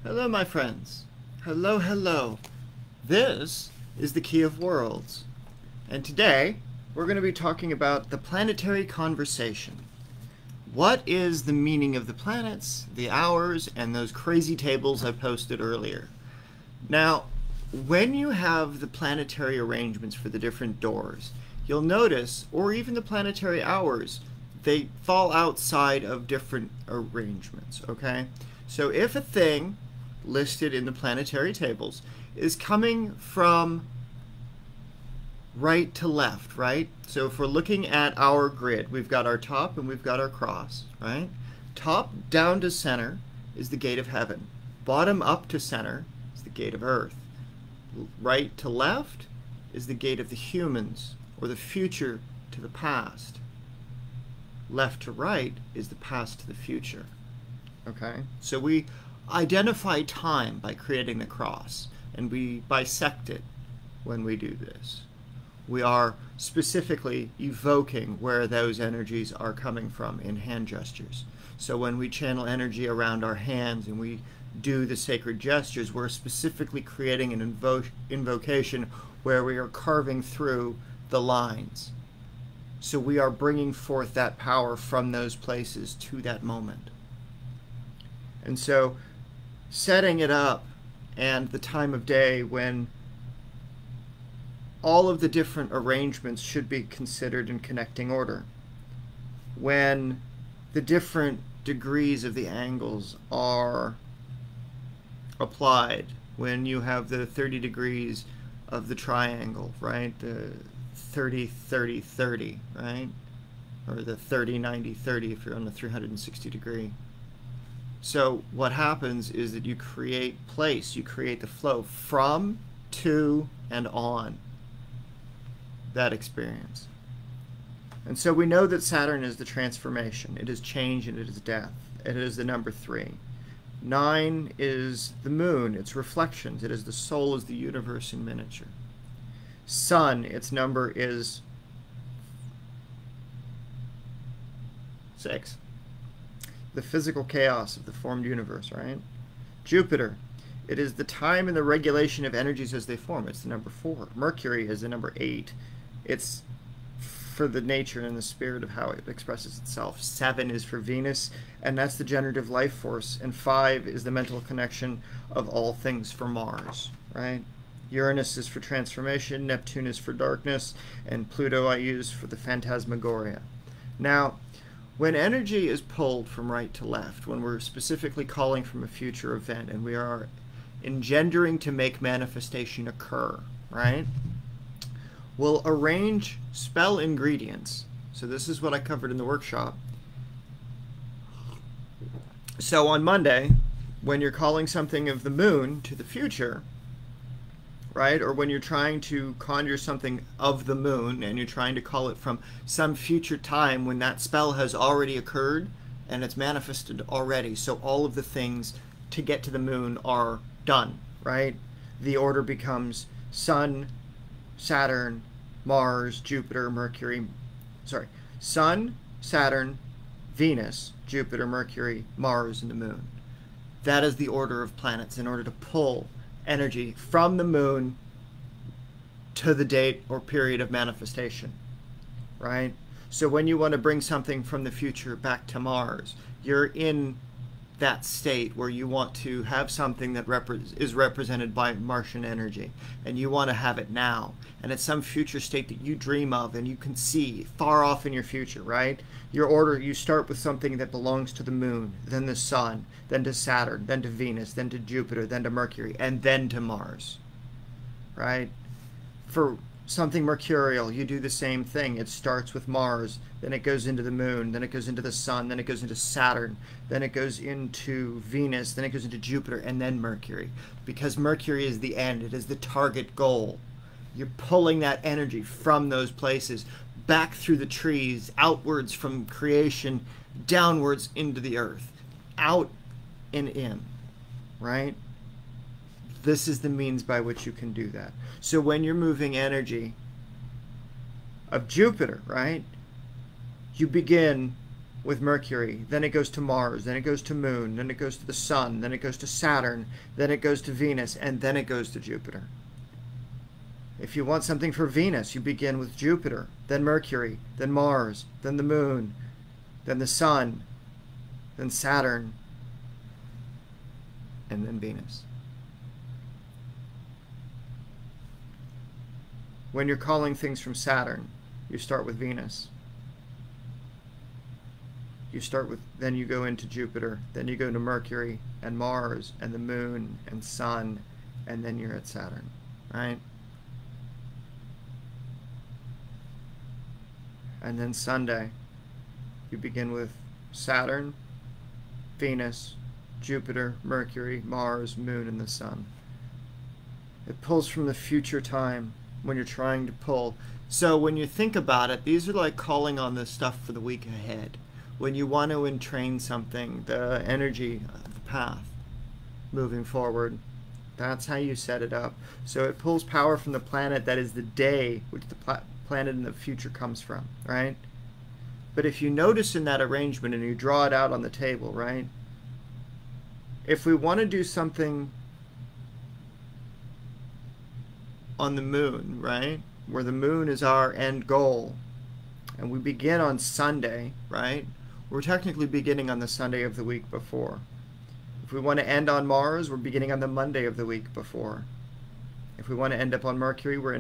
Hello, my friends. Hello, hello. This is the Key of Worlds. And today, we're going to be talking about the planetary conversation. What is the meaning of the planets, the hours, and those crazy tables I posted earlier? Now, when you have the planetary arrangements for the different doors, you'll notice, or even the planetary hours, they fall outside of different arrangements, okay? So if a thing listed in the planetary tables is coming from right to left, right? So if we're looking at our grid, we've got our top and we've got our cross, right? Top down to center is the gate of heaven. Bottom up to center is the gate of earth. Right to left is the gate of the humans, or the future to the past. Left to right is the past to the future. Okay? So we identify time by creating the cross, and we bisect it when we do this. We are specifically evoking where those energies are coming from in hand gestures. So when we channel energy around our hands and we do the sacred gestures, we're specifically creating an invocation where we are carving through the lines. So we are bringing forth that power from those places to that moment. And so setting it up and the time of day when all of the different arrangements should be considered in connecting order. When the different degrees of the angles are applied, when you have the 30 degrees of the triangle, right? The 30, 30, 30, right? Or the 30, 90, 30 if you're on the 360 degree. So what happens is that you create place, you create the flow from, to, and on that experience. And so we know that Saturn is the transformation. It is change and it is death. It is the number 3. 9 is the moon, its reflections. It is the soul, is the universe in miniature. Sun, its number is 6. The physical chaos of the formed universe, right? Jupiter, it is the time and the regulation of energies as they form. It's the number 4. Mercury is the number 8. It's for the nature and the spirit of how it expresses itself. 7 is for Venus, and that's the generative life force. And 5 is the mental connection of all things for Mars, right? Uranus is for transformation, Neptune is for darkness, and Pluto I use for the phantasmagoria. Now, when energy is pulled from right to left, when we're specifically calling from a future event and we are engendering to make manifestation occur, right? We'll arrange spell ingredients. So this is what I covered in the workshop. So on Monday, when you're calling something of the moon to the future, right? Or when you're trying to conjure something of the moon and you're trying to call it from some future time when that spell has already occurred and it's manifested already. So all of the things to get to the moon are done, right? The order becomes Sun, Saturn, Mars, Jupiter, Mercury, Sun, Saturn, Venus, Jupiter, Mercury, Mars, and the moon. That is the order of planets in order to pull energy from the moon to the date or period of manifestation, right? So when you want to bring something from the future back to Mars, you're in that state where you want to have something that is represented by Martian energy, and you want to have it now, and it's some future state that you dream of and you can see far off in your future, right? Your order, you start with something that belongs to the moon, then the sun, then to Saturn, then to Venus, then to Jupiter, then to Mercury, and then to Mars, right? For something mercurial, you do the same thing. It starts with Mars, then it goes into the moon, then it goes into the sun, then it goes into Saturn, then it goes into Venus, then it goes into Jupiter, and then Mercury. Because Mercury is the end, it is the target goal. You're pulling that energy from those places back through the trees, outwards from creation, downwards into the earth, out and in, right? This is the means by which you can do that. So when you're moving energy of Jupiter, right, you begin with Mercury, then it goes to Mars, then it goes to Moon, then it goes to the Sun, then it goes to Saturn, then it goes to Venus, and then it goes to Jupiter. If you want something for Venus, you begin with Jupiter, then Mercury, then Mars, then the Moon, then the Sun, then Saturn, and then Venus. When you're calling things from Saturn, you start with Venus. Then you go into Jupiter, then you go to Mercury and Mars and the Moon and Sun, and then you're at Saturn, right? And then Sunday, you begin with Saturn, Venus, Jupiter, Mercury, Mars, Moon, and the Sun. It pulls from the future time when you're trying to pull. So when you think about it, these are like calling on the stuff for the week ahead. When you want to entrain something, the energy of the path moving forward, that's how you set it up. So it pulls power from the planet that is the day which the planet in the future comes from, right? But if you notice in that arrangement and you draw it out on the table, right? If we want to do something on the moon, right? Where the moon is our end goal, and we begin on Sunday, right? We're technically beginning on the Sunday of the week before. If we want to end on Mars, we're beginning on the Monday of the week before. If we want to end up on Mercury, we're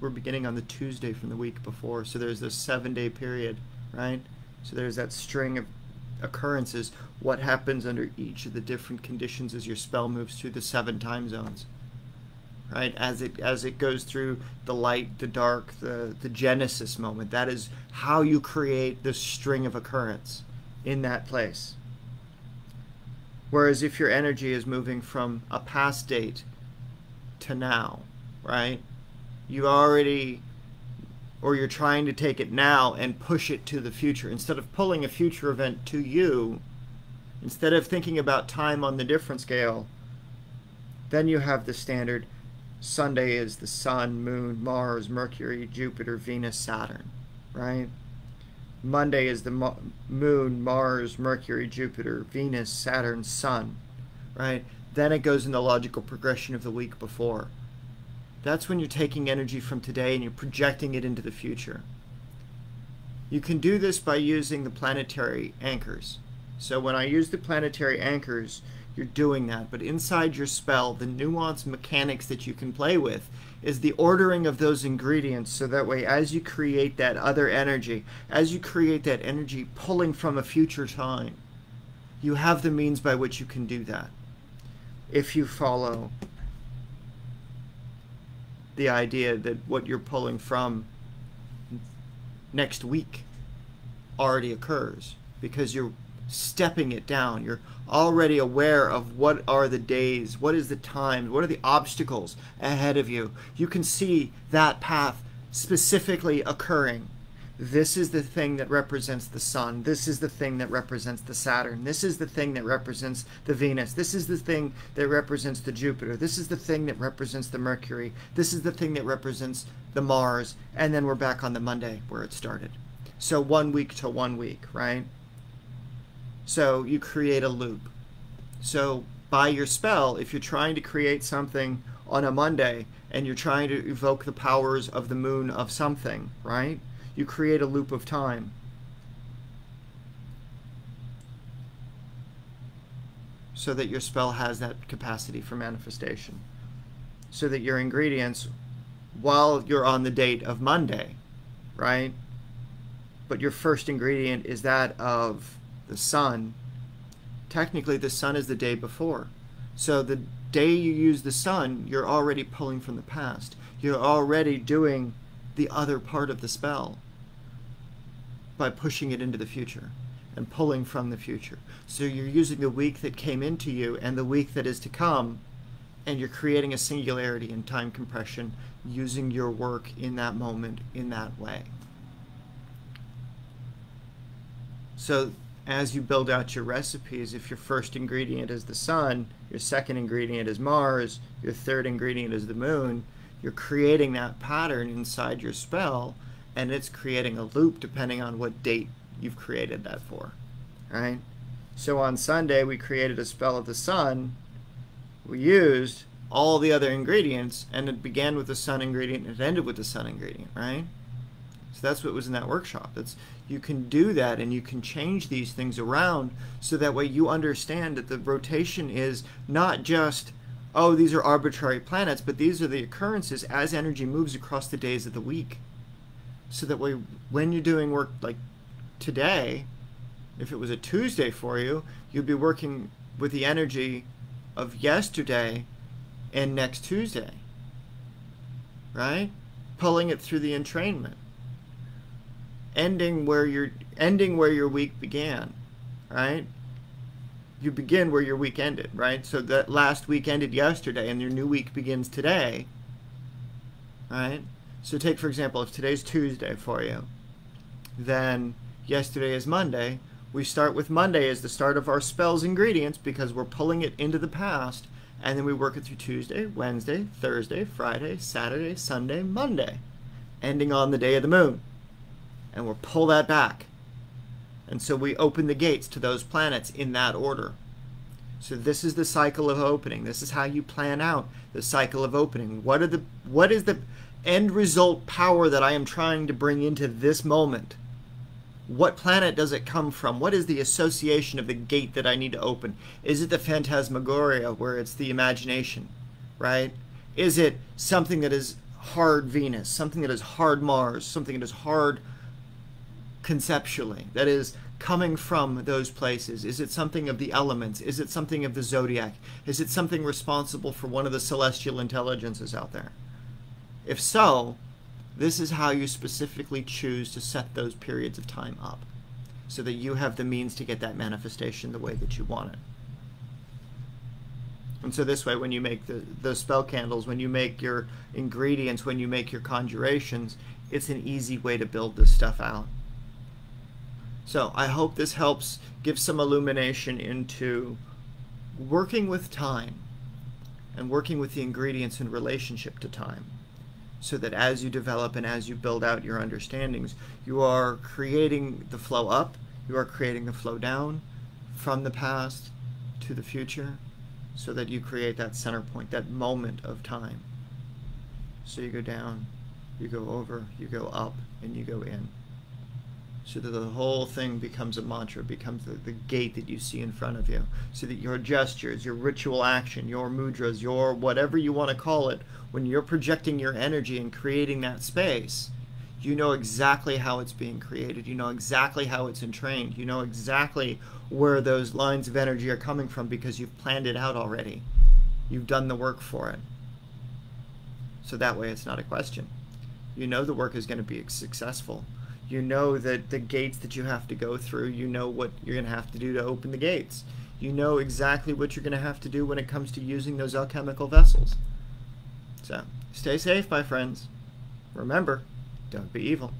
beginning on the Tuesday from the week before. So there's this 7-day period, right? So there's that string of occurrences. What happens under each of the different conditions as your spell moves through the 7 time zones, right? As it goes through the light, the dark, the genesis moment. That is how you create this string of occurrence in that place. Whereas if your energy is moving from a past date to now, right? You're trying to take it now and push it to the future. Instead of pulling a future event to you, instead of thinking about time on the different scale, then you have the standard Sunday is the Sun, Moon, Mars, Mercury, Jupiter, Venus, Saturn, right? Monday is the Moon, Mars, Mercury, Jupiter, Venus, Saturn, Sun, right? Then it goes in the logical progression of the week before. That's when you're taking energy from today and you're projecting it into the future. You can do this by using the planetary anchors. So when I use the planetary anchors, you're doing that. But inside your spell, the nuanced mechanics that you can play with is the ordering of those ingredients, so that way as you create that other energy, as you create that energy pulling from a future time, you have the means by which you can do that. If you follow the idea that what you're pulling from next week already occurs, because you're stepping it down. You're already aware of what are the days, what is the time, what are the obstacles ahead of you. You can see that path specifically occurring. This is the thing that represents the Sun. This is the thing that represents the Saturn. This is the thing that represents the Venus. This is the thing that represents the Jupiter. This is the thing that represents the Mercury. This is the thing that represents the Mars. And then we're back on the Monday where it started. So 1 week to 1 week, right? So you create a loop. So by your spell, if you're trying to create something on a Monday and you're trying to evoke the powers of the moon of something, right? You create a loop of time. So that your spell has that capacity for manifestation. So that your ingredients, while you're on the date of Monday, right? But your first ingredient is that of the Sun. Technically, the Sun is the day before. So the day you use the Sun, you're already pulling from the past. You're already doing the other part of the spell by pushing it into the future and pulling from the future. So you're using the week that came into you and the week that is to come, and you're creating a singularity in time compression using your work in that moment in that way. So as you build out your recipes, if your first ingredient is the Sun, your second ingredient is Mars, your third ingredient is the Moon, you're creating that pattern inside your spell, and it's creating a loop depending on what date you've created that for, right? So on Sunday, we created a spell of the sun. We used all the other ingredients, and it began with the sun ingredient and it ended with the sun ingredient, right? So that's what was in that workshop. You can do that, and you can change these things around so that way you understand that the rotation is not just, oh, these are arbitrary planets, but these are the occurrences as energy moves across the days of the week. So that way, when you're doing work like today, if it was a Tuesday for you, you'd be working with the energy of yesterday and next Tuesday, right? Pulling it through the entrainment, ending where your week began, right? You begin where your week ended, right? So that last week ended yesterday, and your new week begins today, right? So take, for example, if today's Tuesday for you, then yesterday is Monday. We start with Monday as the start of our spell's ingredients because we're pulling it into the past, and then we work it through Tuesday, Wednesday, Thursday, Friday, Saturday, Sunday, Monday, ending on the day of the moon. And we'll pull that back. And so we open the gates to those planets in that order. So this is the cycle of opening. This is how you plan out the cycle of opening. What is the end result power that I am trying to bring into this moment? What planet does it come from? What is the association of the gate that I need to open? Is it the phantasmagoria, where it's the imagination, right? Is it something that is hard Venus, something that is hard Mars, something that is hard conceptually, that is coming from those places? Is it something of the elements? Is it something of the zodiac? Is it something responsible for one of the celestial intelligences out there? If so, this is how you specifically choose to set those periods of time up so that you have the means to get that manifestation the way that you want it. And so this way, when you make the spell candles, when you make your ingredients, when you make your conjurations, it's an easy way to build this stuff out. So I hope this helps give some illumination into working with time and working with the ingredients in relationship to time, so that as you develop and as you build out your understandings, you are creating the flow up, you are creating the flow down from the past to the future, so that you create that center point, that moment of time. So you go down, you go over, you go up, and you go in. So that the whole thing becomes a mantra, becomes the gate that you see in front of you. So that your gestures, your ritual action, your mudras, your whatever you want to call it, when you're projecting your energy and creating that space, you know exactly how it's being created. You know exactly how it's entrained. You know exactly where those lines of energy are coming from because you've planned it out already. You've done the work for it. So that way it's not a question. You know the work is going to be successful. You know that the gates that you have to go through, you know what you're going to have to do to open the gates. You know exactly what you're going to have to do when it comes to using those alchemical vessels. So, stay safe, my friends. Remember, don't be evil.